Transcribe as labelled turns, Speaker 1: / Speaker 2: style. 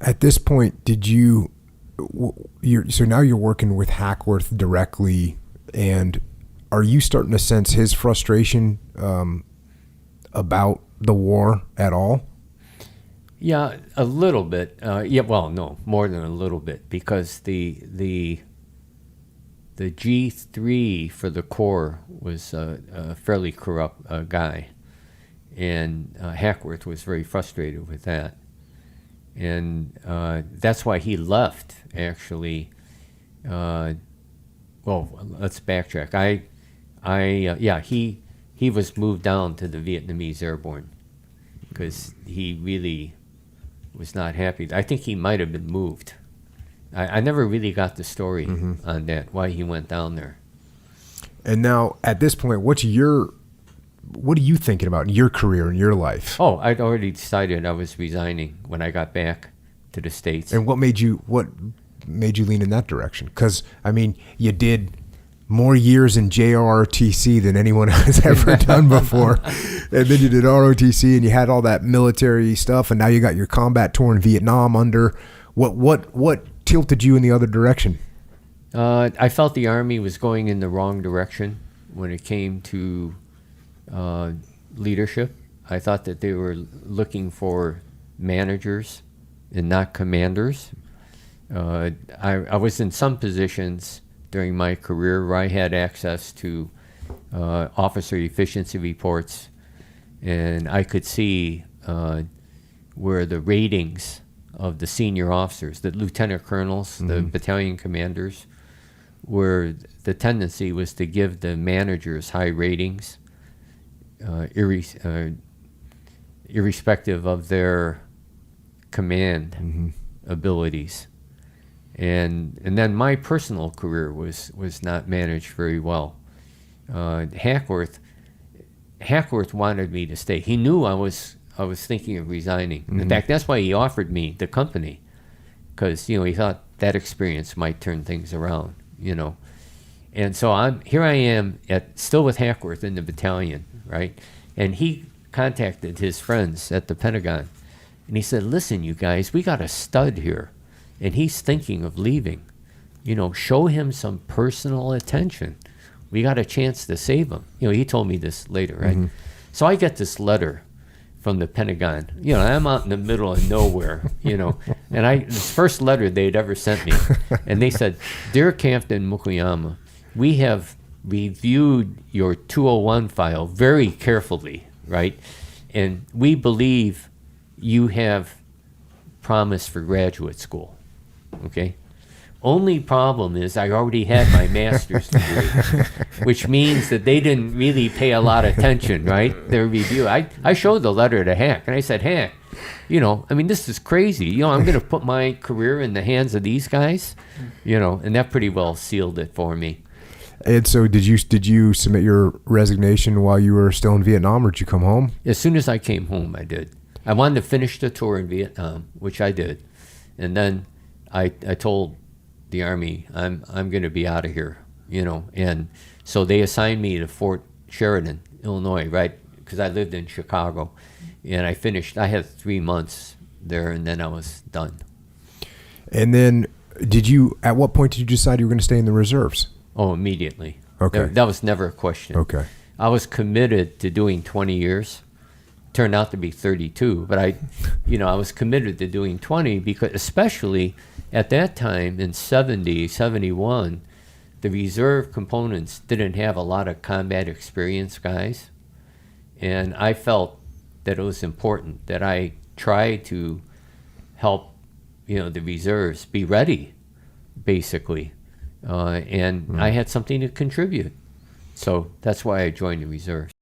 Speaker 1: At this point, so now you're working with Hackworth directly, and are you starting to sense his frustration about the war at all?
Speaker 2: Yeah, a little bit. Well, no, more than a little bit, because the G3 for the Corps was a fairly corrupt guy, and Hackworth was very frustrated with that, and that's why he left. Actually, well, let's backtrack. He was moved down to the Vietnamese Airborne because he really was not happy. I think he might have been moved. I never really got the story on that, why he went down there.
Speaker 1: And now, at this point, what are you thinking about in your career, in your life?
Speaker 2: Oh, I'd already decided I was resigning when I got back to the States.
Speaker 1: And what made you lean in that direction? Because, I mean, you did more years in JROTC than anyone has ever done before. And then you did ROTC, and you had all that military stuff, and now you got your combat tour in Vietnam under. What tilted you in the other direction?
Speaker 2: I felt the Army was going in the wrong direction when it came to leadership. I thought that they were looking for managers and not commanders. I was in some positions during my career where I had access to officer efficiency reports, and I could see where the ratings of the senior officers, the lieutenant colonels, the battalion commanders, where the tendency was to give the managers high ratings, irrespective of their command abilities. And then my personal career was not managed very well. Hackworth wanted me to stay. He knew I was thinking of resigning. In fact, that's why he offered me the company, because he thought that experience might turn things around. And so I am still with Hackworth in the battalion, right? And he contacted his friends at the Pentagon, and he said, "Listen, you guys, we got a stud here, and he's thinking of leaving. Show him some personal attention. We got a chance to save him." He told me this later, right? So I get this letter from the Pentagon. I'm out in the middle of nowhere, and this first letter they'd ever sent me, and they said, "Dear Captain Mukoyama, we have reviewed your 201 file very carefully, right? And we believe you have promise for graduate school, okay? Only problem is I already had my master's degree, which means that they didn't really pay a lot of attention, right? Their review. I showed the letter to Hack, and I said, "Hack, this is crazy. I'm going to put my career in the hands of these guys, and that pretty well sealed it for me."
Speaker 1: And so did you submit your resignation while you were still in Vietnam, or did you come home?
Speaker 2: As soon as I came home, I did. I wanted to finish the tour in Vietnam, which I did. And then I told the Army, I'm going to be out of here, and so they assigned me to Fort Sheridan, Illinois, right? Because I lived in Chicago, and I had 3 months there, and then I was done.
Speaker 1: And then at what point did you decide you were going to stay in the reserves?
Speaker 2: Oh, immediately.
Speaker 1: Okay.
Speaker 2: That was never a question.
Speaker 1: Okay.
Speaker 2: I was committed to doing 20 years. Turned out to be 32, but I was committed to doing 20 because, especially at that time in 70, 71, the reserve components didn't have a lot of combat experience guys, and I felt that it was important that I try to help, the reserves be ready, basically, and I had something to contribute, so that's why I joined the reserves.